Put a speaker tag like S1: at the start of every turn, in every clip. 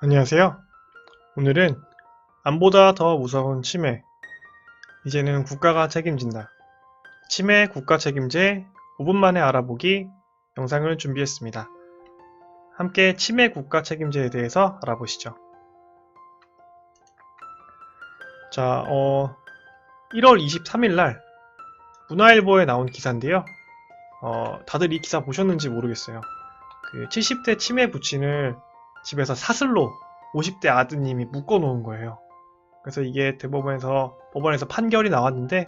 S1: 안녕하세요. 오늘은 암보다 더 무서운 치매, 이제는 국가가 책임진다. 치매 국가 책임제 5분 만에 알아보기 영상을 준비했습니다. 함께 치매 국가 책임제에 대해서 알아보시죠. 자, 1월 23일 날 문화일보에 나온 기사인데요. 다들 이 기사 보셨는지 모르겠어요. 그 70대 치매 부친을 집에서 사슬로 50대 아드님이 묶어 놓은 거예요. 그래서 이게 법원에서 판결이 나왔는데,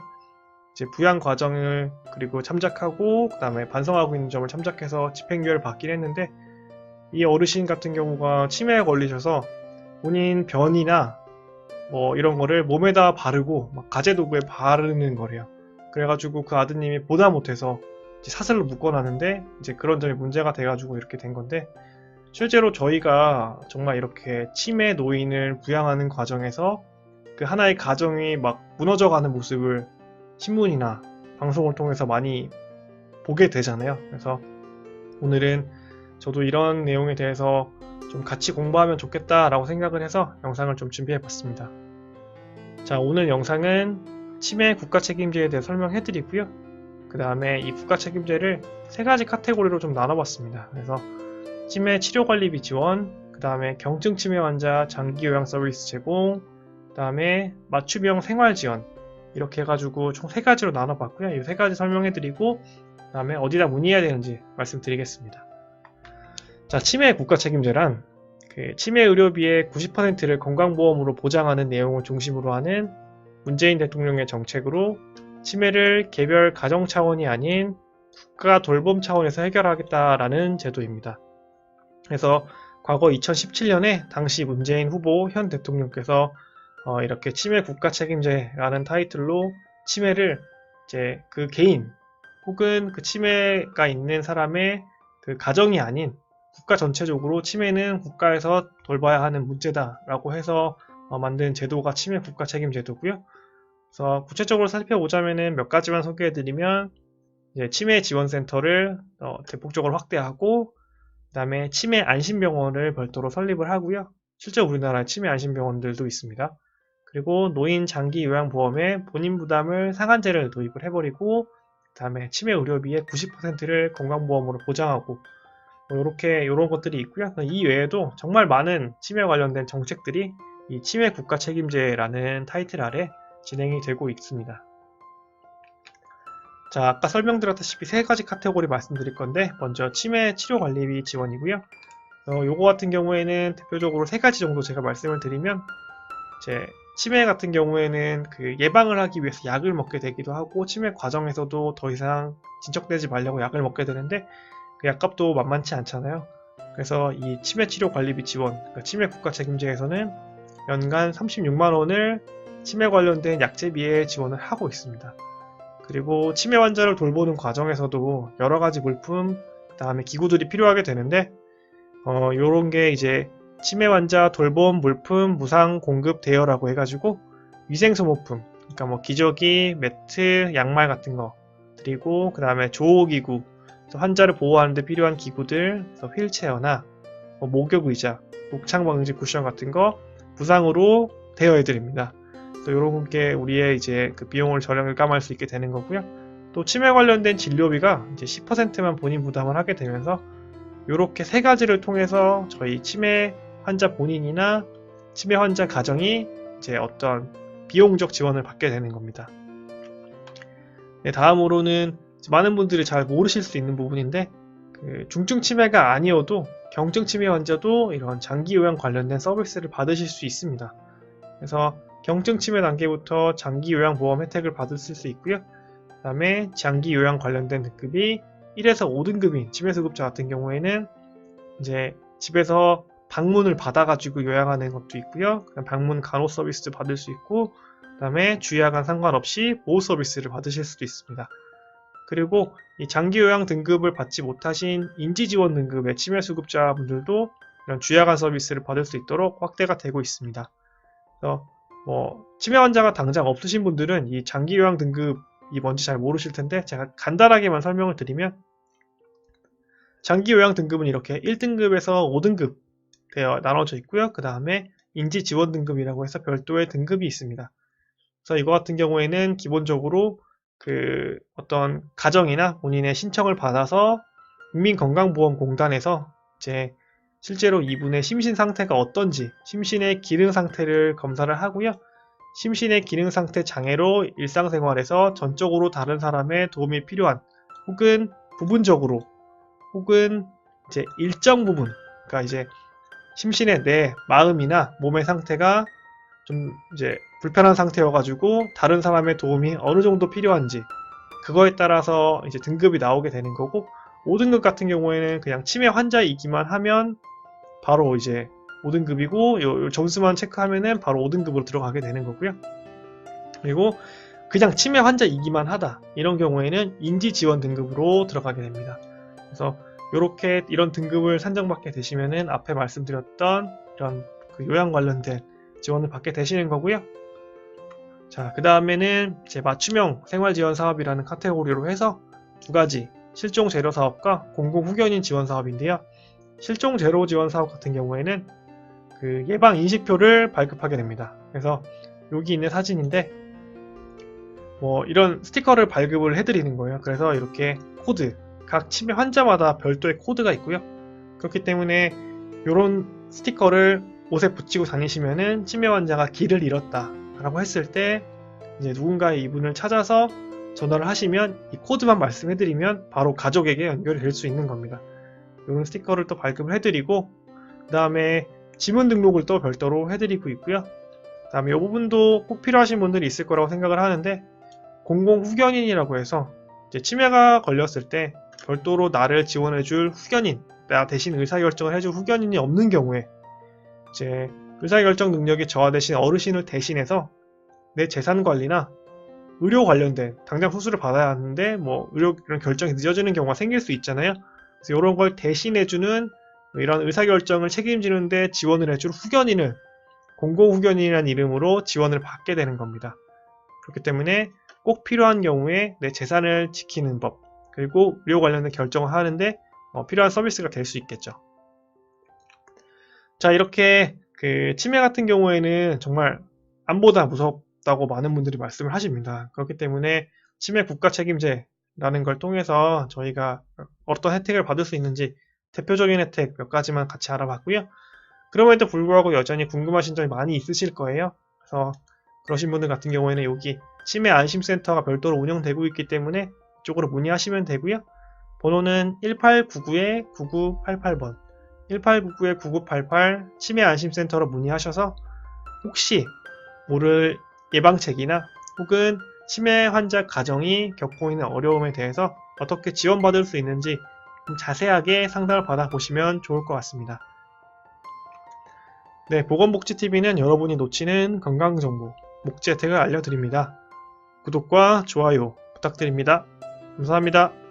S1: 이제 부양 과정을 그리고 참작하고 그 다음에 반성하고 있는 점을 참작해서 집행유예를 받긴 했는데, 이 어르신 같은 경우가 치매에 걸리셔서 본인 변이나 뭐 이런 거를 몸에다 바르고 막 가재도구에 바르는 거래요. 그래가지고 그 아드님이 보다 못해서 이제 사슬로 묶어놨는데, 이제 그런 점이 문제가 돼가지고 이렇게 된 건데, 실제로 저희가 정말 이렇게 치매 노인을 부양하는 과정에서 그 하나의 가정이 막 무너져가는 모습을 신문이나 방송을 통해서 많이 보게 되잖아요. 그래서 오늘은 저도 이런 내용에 대해서 좀 같이 공부하면 좋겠다라고 생각을 해서 영상을 좀 준비해 봤습니다. 자, 오늘 영상은 치매 국가 책임제에 대해 설명해 드리고요. 그 다음에 이 국가 책임제를 세 가지 카테고리로 좀 나눠봤습니다. 그래서 치매 치료관리비 지원, 그 다음에 경증 치매 환자 장기 요양 서비스 제공, 그 다음에 맞춤형 생활 지원, 이렇게 해가지고 총 세 가지로 나눠봤고요. 이 세 가지 설명해드리고, 그 다음에 어디다 문의해야 되는지 말씀드리겠습니다. 자, 치매 국가 책임제란 그 치매 의료비의 90%를 건강보험으로 보장하는 내용을 중심으로 하는 문재인 대통령의 정책으로 치매를 개별 가정 차원이 아닌 국가 돌봄 차원에서 해결하겠다라는 제도입니다. 그래서 과거 2017년에 당시 문재인 후보 현 대통령께서 이렇게 치매 국가 책임제라는 타이틀로 치매를 이제 그 개인 혹은 그 치매가 있는 사람의 그 가정이 아닌 국가 전체적으로 치매는 국가에서 돌봐야 하는 문제다라고 해서 만든 제도가 치매 국가 책임제도고요. 그래서 구체적으로 살펴보자면은 몇 가지만 소개해드리면, 이제 치매 지원센터를 대폭적으로 확대하고, 그 다음에 치매 안심병원을 별도로 설립을 하고요. 실제 우리나라에 치매 안심병원들도 있습니다. 그리고 노인 장기 요양보험에 본인 부담을 상한제를 도입을 해버리고, 그 다음에 치매 의료비의 90%를 건강보험으로 보장하고, 이런 것들이 있고요. 이 외에도 정말 많은 치매 관련된 정책들이 이 치매 국가 책임제라는 타이틀 아래 진행이 되고 있습니다. 자, 아까 설명드렸다시피 세 가지 카테고리 말씀드릴 건데, 먼저 치매 치료관리비 지원이고요. 요거 같은 경우에는 대표적으로 세 가지 정도 제가 말씀을 드리면, 이제 치매 같은 경우에는 그 예방을 하기 위해서 약을 먹게 되기도 하고, 치매 과정에서도 더 이상 진척되지 말려고 약을 먹게 되는데, 그 약값도 만만치 않잖아요. 그래서 이 치매 치료 관리비 지원, 그러니까 치매 국가 책임제에서는 연간 36만 원을 치매 관련된 약제비에 지원을 하고 있습니다. 그리고 치매 환자를 돌보는 과정에서도 여러 가지 물품, 그 다음에 기구들이 필요하게 되는데, 요런 게 이제 치매 환자 돌봄 물품 무상 공급 대여라고 해가지고 위생소모품, 그러니까 뭐 기저귀, 매트, 양말 같은 거, 그리고 그 다음에 조호기구, 환자를 보호하는 데 필요한 기구들, 휠체어나 목욕 의자, 녹창 방지 쿠션 같은 거 무상으로 대여해 드립니다. 이런 게 우리의 이제 그 비용을 절감할 수 있게 되는 거고요. 또 치매 관련된 진료비가 이제 10%만 본인 부담을 하게 되면서, 이렇게 세 가지를 통해서 저희 치매 환자 본인이나 치매 환자 가정이 이제 어떤 비용적 지원을 받게 되는 겁니다. 네, 다음으로는 많은 분들이 잘 모르실 수 있는 부분인데, 그 중증 치매가 아니어도 경증 치매 환자도 이런 장기 요양 관련된 서비스를 받으실 수 있습니다. 그래서 경증 치매 단계부터 장기 요양 보험 혜택을 받으실 수 있고요. 그 다음에 장기 요양 관련된 등급이 1에서 5등급인 치매 수급자 같은 경우에는 이제 집에서 방문을 받아가지고 요양하는 것도 있고요. 그다음 방문 간호 서비스도 받을 수 있고, 그 다음에 주야간 상관없이 보호 서비스를 받으실 수도 있습니다. 그리고 이 장기 요양 등급을 받지 못하신 인지 지원 등급의 치매 수급자분들도 이런 주야간 서비스를 받을 수 있도록 확대가 되고 있습니다. 그래서 치매 환자가 당장 없으신 분들은 이 장기 요양 등급이 뭔지 잘 모르실 텐데, 제가 간단하게만 설명을 드리면, 장기 요양 등급은 이렇게 1등급에서 5등급 나눠져 있고요. 그 다음에 인지 지원 등급이라고 해서 별도의 등급이 있습니다. 그래서 이거 같은 경우에는 기본적으로 그 어떤 가정이나 본인의 신청을 받아서 국민건강보험공단에서 이제 실제로 이분의 심신 상태가 어떤지, 심신의 기능 상태를 검사를 하고요. 심신의 기능 상태 장애로 일상생활에서 전적으로 다른 사람의 도움이 필요한, 혹은 부분적으로, 혹은 이제 일정 부분, 그러니까 이제 심신의 내 마음이나 몸의 상태가 좀 이제 불편한 상태여가지고 다른 사람의 도움이 어느 정도 필요한지, 그거에 따라서 이제 등급이 나오게 되는 거고, 5등급 같은 경우에는 그냥 치매 환자이기만 하면 바로 이제 5등급이고, 요 점수만 체크하면은 바로 5등급으로 들어가게 되는 거고요. 그리고 그냥 치매 환자이기만 하다, 이런 경우에는 인지 지원 등급으로 들어가게 됩니다. 그래서 이렇게 이런 등급을 산정받게 되시면은 앞에 말씀드렸던 이런 그 요양 관련된 지원을 받게 되시는 거고요. 자, 그 다음에는 제 맞춤형 생활지원 사업이라는 카테고리로 해서 두 가지, 실종 재료 사업과 공공 후견인 지원 사업인데요. 실종 재료 지원 사업 같은 경우에는 그 예방 인식표를 발급하게 됩니다. 그래서 여기 있는 사진인데 뭐 이런 스티커를 발급을 해드리는 거예요. 그래서 이렇게 코드, 각 치매 환자마다 별도의 코드가 있고요. 그렇기 때문에 이런 스티커를 옷에 붙이고 다니시면은 치매 환자가 길을 잃었다 라고 했을 때 이제 누군가의 이분을 찾아서 전화를 하시면 이 코드만 말씀해드리면 바로 가족에게 연결이 될 수 있는 겁니다. 이런 스티커를 또 발급을 해드리고, 그 다음에 지문 등록을 또 별도로 해드리고 있고요. 그 다음에 이 부분도 꼭 필요하신 분들이 있을 거라고 생각을 하는데, 공공 후견인이라고 해서 이제 치매가 걸렸을 때 별도로 나를 지원해줄 후견인, 나 대신 의사결정을 해줄 후견인이 없는 경우에 이제 의사결정 능력이 저하되신 어르신을 대신해서 내 재산 관리나 의료 관련된, 당장 수술을 받아야 하는데 뭐 의료 이런 결정이 늦어지는 경우가 생길 수 있잖아요. 그래서 이런 걸 대신해주는 이런 의사결정을 책임지는데 지원을 해줄 후견인을 공공후견인이라는 이름으로 지원을 받게 되는 겁니다. 그렇기 때문에 꼭 필요한 경우에 내 재산을 지키는 법, 그리고 의료 관련된 결정을 하는데 필요한 서비스가 될 수 있겠죠. 자, 이렇게 그 치매 같은 경우에는 정말 암보다 무섭다고 많은 분들이 말씀을 하십니다. 그렇기 때문에 치매 국가 책임제라는 걸 통해서 저희가 어떤 혜택을 받을 수 있는지 대표적인 혜택 몇 가지만 같이 알아봤고요. 그럼에도 불구하고 여전히 궁금하신 점이 많이 있으실 거예요. 그래서 그러신 분들 같은 경우에는 여기 치매 안심센터가 별도로 운영되고 있기 때문에 이쪽으로 문의하시면 되고요. 번호는 1899-9988번, 1899-9988 치매 안심센터로 문의하셔서 혹시 모를 예방책이나 혹은 치매 환자 가정이 겪고 있는 어려움에 대해서 어떻게 지원받을 수 있는지 좀 자세하게 상담을 받아보시면 좋을 것 같습니다. 네, 보건복지TV는 여러분이 놓치는 건강정보, 복지 혜택을 알려드립니다. 구독과 좋아요 부탁드립니다. 감사합니다.